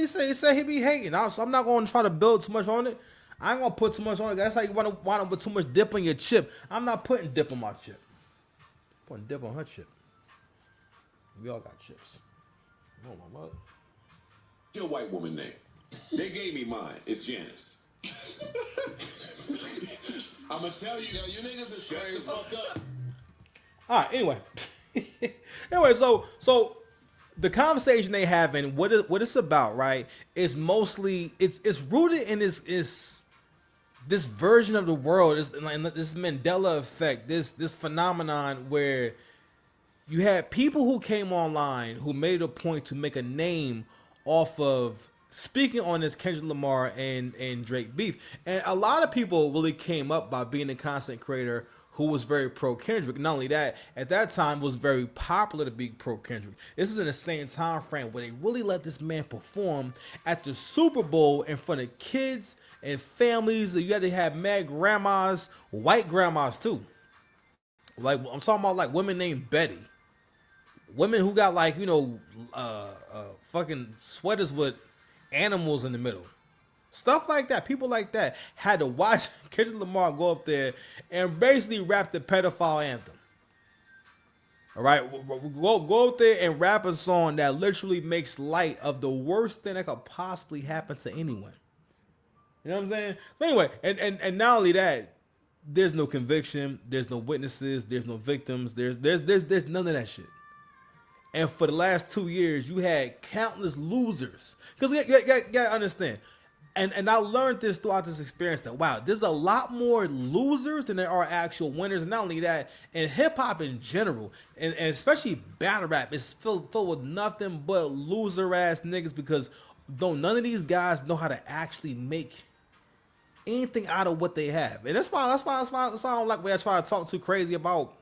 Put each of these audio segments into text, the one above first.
He said he be hating. So I'm not going to try to build too much on it. I ain't going to put too much on it. That's how you want to wind up with too much dip on your chip. I'm not putting dip on my chip. I'm putting dip on her chip. We all got chips. Oh my mother. Your white woman name. They gave me mine. It's Janice. I'ma tell you, yo, you niggas is shut the fuck up. All right. Anyway, so the conversation they have and what it's about, right? Is mostly it's rooted in this version of the world, this Mandela effect, this phenomenon where you had people who came online who made a point to make a name off of speaking on this Kendrick Lamar and Drake beef. And a lot of people really came up by being a content creator who was very pro Kendrick. Not only that, at that time it was very popular to be pro Kendrick. This is in the same time frame where they really let this man perform at the Super Bowl in front of kids and families. You had to have mad grandmas, white grandmas too. Like I'm talking about like women named Betty. Women who got like, fucking sweaters with animals in the middle. Stuff like that. People like that had to watch Kendrick Lamar go up there and basically rap the pedophile anthem. All right, go up there and rap a song that literally makes light of the worst thing that could possibly happen to anyone. You know what I'm saying? But anyway, and not only that, there's no conviction, there's no witnesses, there's no victims, there's none of that shit. And for the last 2 years, you had countless losers. Because you gotta understand. And I learned this throughout this experience that, wow, there's a lot more losers than there are actual winners. And not only that, in hip-hop in general, and especially battle rap, it's filled with nothing but loser-ass niggas because none of these guys know how to actually make anything out of what they have. And that's why I don't like when I try to talk too crazy about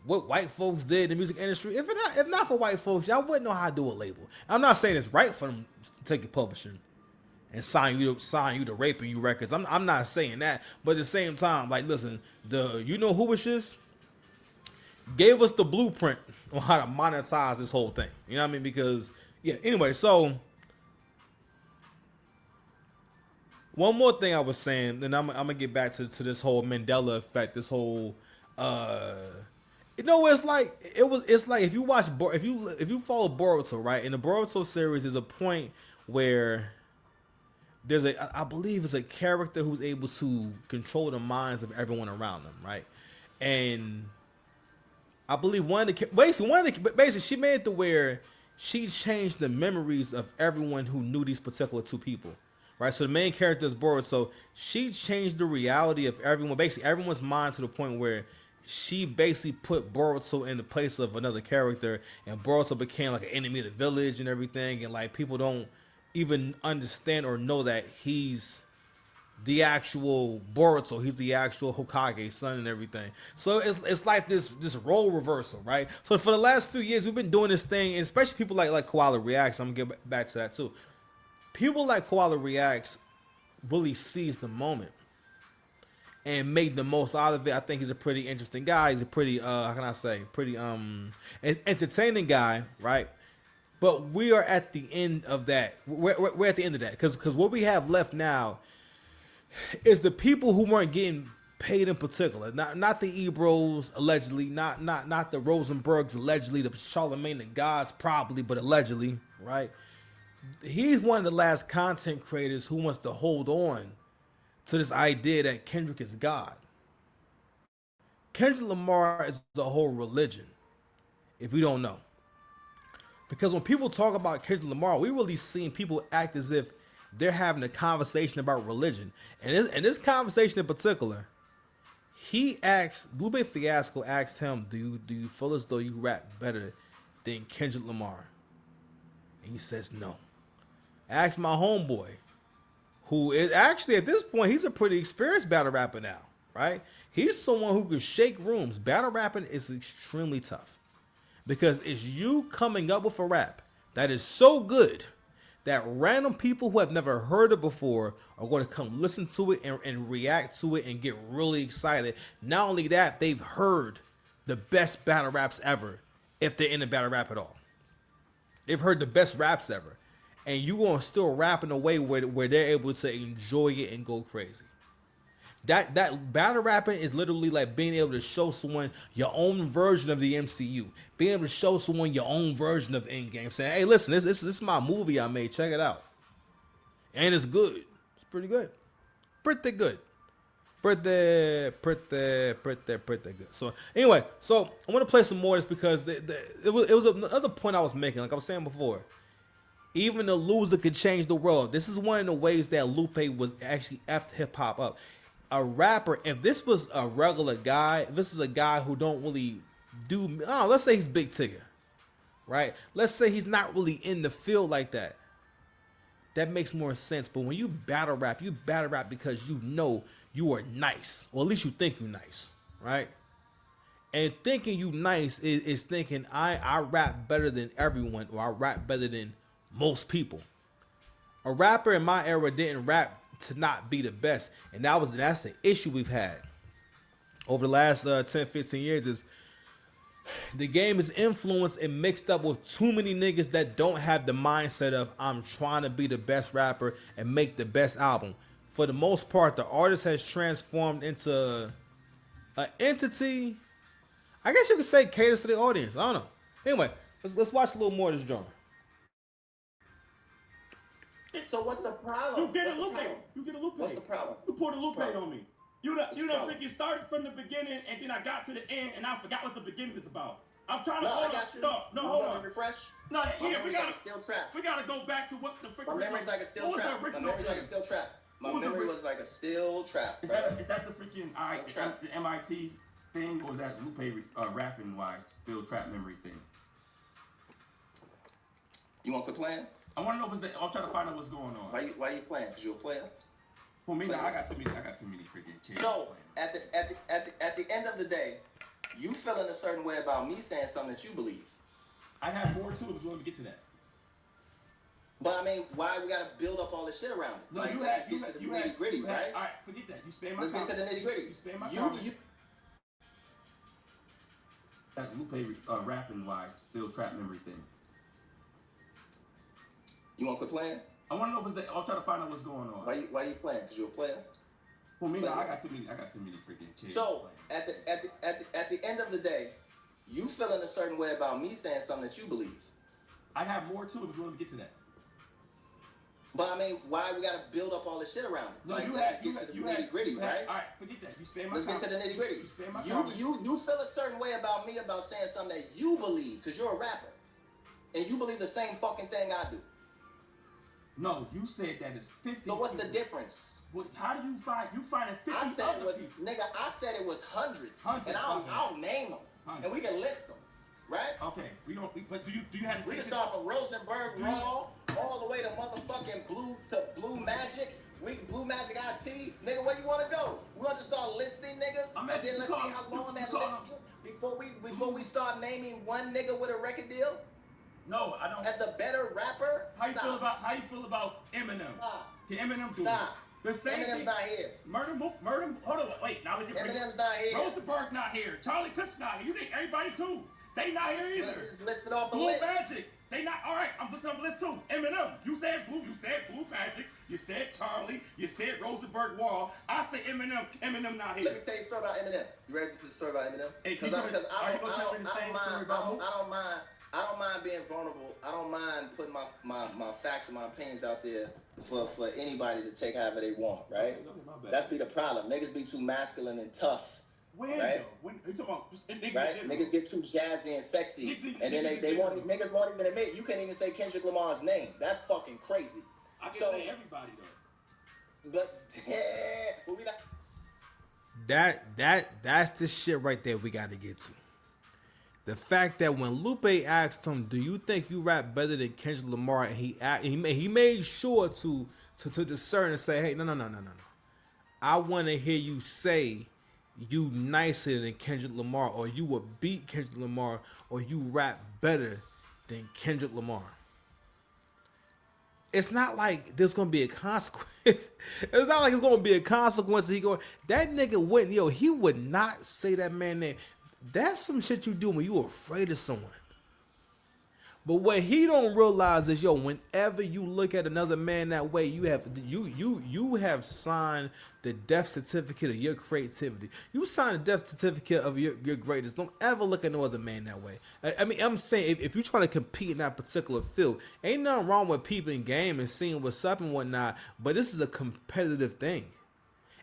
what white folks did in the music industry. If not for white folks, y'all wouldn't know how to do a label. I'm not saying it's right for them to take your publishing and sign you to raping you records. I'm not saying that, but at the same time, like, listen, you know who was just gave us the blueprint on how to monetize this whole thing. You know what I mean? Because anyway, so one more thing I was saying, and I'm gonna get back to this whole Mandela effect, this whole it's like if you watch if you follow Boruto, right? In the Boruto series, there's a point where there's I believe it's a character who's able to control the minds of everyone around them, right? And I believe basically she made it to where she changed the memories of everyone who knew these particular two people, right? So the main character is Boruto. So she changed the reality of everyone, basically everyone's mind, to the point where she basically put Boruto in the place of another character, and Boruto became like an enemy of the village and everything, and like people don't even understand or know that he's the actual Boruto, he's the actual Hokage's son and everything. So it's like this role reversal, right? So for the last few years, we've been doing this thing, and especially people like Koala Reacts. I'm gonna get back to that too. People like Koala Reacts really seize the moment and made the most out of it. I think he's a pretty interesting guy. He's a pretty how can I say, pretty entertaining guy, right? But we are at the end of that. We're at the end of that because what we have left now is the people who weren't getting paid in particular. Not the Ebros allegedly, not the Rosenbergs allegedly, the Charlemagne the Gods probably, but allegedly, right? He's one of the last content creators who wants to hold on to this idea that Kendrick is God. Kendrick Lamar is a whole religion, if we don't know. Because when people talk about Kendrick Lamar, we really seeing people act as if they're having a conversation about religion. And in this conversation in particular, Blueberry Fiasco asked him, do you feel as though you rap better than Kendrick Lamar? And he says no. I asked my homeboy, who is actually at this point, he's a pretty experienced battle rapper now, right? He's someone who can shake rooms. Battle rapping is extremely tough because it's you coming up with a rap that is so good that random people who have never heard it before are going to come listen to it and react to it and get really excited. Not only that, they've heard the best battle raps ever, if they're in the battle rap at all. They've heard the best raps ever. and you gonna still rap in a way where they're able to enjoy it and go crazy. That battle rapping is literally like being able to show someone your own version of the MCU, being able to show someone your own version of Endgame, saying, "Hey, listen, this is my movie I made. Check it out," and it's good. It's pretty good, pretty good, pretty good. So anyway, so I want to play some more of this because it was another point I was making. Like I was saying before, even the loser could change the world. This is one of the ways that Lupe was actually effed hip hop up. A rapper, if this was a regular guy, if this is a guy who don't really do, let's say he's Big Tigger, right? Let's say he's not really in the field like that. That makes more sense. But when you battle rap because you know you are nice, or at least you think you're nice, right? And thinking you nice is thinking I rap better than everyone, or I rap better than most people. A rapper in my era didn't rap to not be the best, and that's the issue we've had over the last 10-15 years. Is the game is influenced and mixed up with too many niggas that don't have the mindset of I'm trying to be the best rapper and make the best album. For the most part, the artist has transformed into an entity, I guess you could say, caters to the audience. I don't know. Anyway, let's watch a little more of this drawing. So what's the problem? You get a Lupe. You get a Lupe. What's the problem? You poured a Lupe problem? on me. You don't think it started from the beginning and then I got to the end and I forgot what the beginning is about. I'm trying to No, I got you. hold on. Refresh. No, My yeah, we memory's gotta like a steel trap. we gotta go back to what the freaking. My memory's like a steel trap. My memory's like a steel trap. My memory was like a steel trap. Is that the freaking the MIT thing, or is that Lupe rapping wise steel trap memory thing? You want to quit playing? I want to know I'm trying to find out what's going on. Why you playing? Cause you a player. For me, I got too many freaking kids. So at the end of the day, you feeling a certain way about me saying something that you believe. I have more to it, but you want me to get to that. But I mean, why we gotta build up all this shit around it? No, like, let's get to the nitty gritty, right? All right, forget that. You spam my. Let's get to the nitty gritty. You spam my comments. That Lupe rapping wise steel trap memory thing. You want to quit playing? I want to know I'm trying to find out what's going on. Why you playing? Cause you're a player. For me, I got too many freaking kids. So at the end of the day, you feeling a certain way about me saying something that you believe. I have more to it, but you want me to get to that. But I mean, why we gotta build up all this shit around it? No, like, let's get to the nitty gritty, right? All right, forget that. You spam my. Let's get to the nitty gritty. You spam my comments. You feel a certain way about me about saying something that you believe, cause you're a rapper, and you believe the same fucking thing I do. No, you said that it's 50. So what's the difference? Well, how do you find it 50? I said it was nigga. I said it was hundreds and I'll name them, and we can list them, right? Okay, but do you have? We can start from Rosenberg Raw all the way to motherfucking Blue Magic. Blue Magic IT, nigga. Where you want to go? We want to start listing niggas, and then let's see how long that list before we start naming one nigga with a record deal. No, I don't. As the better rapper, how you feel about Eminem? Can Eminem do Stop. it? The same Eminem's thing. not here. Murder. Hold on, wait. Now Eminem's not here. Rosenberg not here. Charlie Clipp's not here. You think everybody too? They not here either. Just list it off the Blue list. Magic. They not. All right, I'm listening on the list too. Eminem. You said Blue. You said Blue Magic. You said Charlie. You said Rosenberg Wall. I say Eminem. Eminem not here. Let me tell you a story about Eminem. You ready for the story about Eminem? Because I don't mind being vulnerable. I don't mind putting my facts and my opinions out there for anybody to take however they want, right? That's be the problem. Niggas be too masculine and tough. When, right? Though? When you talking about just niggas, right? Niggas get too jazzy and sexy, and then niggas won't even admit. You can't even say Kendrick Lamar's name. That's fucking crazy. I can say everybody though. But we'll be that's the shit right there we got to get to. The fact that when Lupe asked him, "Do you think you rap better than Kendrick Lamar?" and he made sure to discern and say, "Hey, no. I want to hear you say you nicer than Kendrick Lamar, or you would beat Kendrick Lamar, or you rap better than Kendrick Lamar." It's not like there's gonna be a consequence. It's not like it's gonna be a consequence. That nigga wouldn't, he would not say that man name. That's some shit you do when you afraid of someone. But what he don't realize is, yo, whenever you look at another man that way, you have signed the death certificate of your creativity. You signed the death certificate of your greatness. Don't ever look at no other man that way. I mean, I'm saying if you're trying to compete in that particular field, ain't nothing wrong with peeping game and seeing what's up and whatnot. But this is a competitive thing.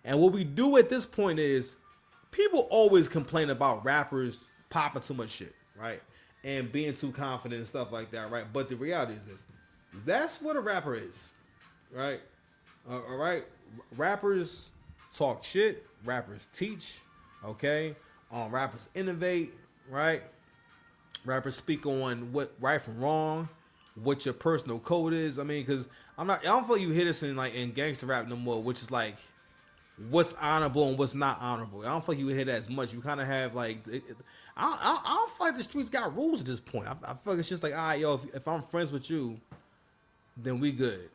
And what we do at this point is, people always complain about rappers popping too much shit, right? And being too confident and stuff like that, right? But the reality is this. That's what a rapper is, right? All right? Rappers talk shit. Rappers teach, okay? Rappers innovate, right? Rappers speak on what right from wrong, what your personal code is. I mean, because I don't feel like you hear this in gangster rap no more, which is like, what's honorable and what's not honorable. I don't feel like you hear that as much. You kind of have like, I don't feel like the streets got rules at this point. I feel like it's just like, all right, yo, if I'm friends with you, then we good.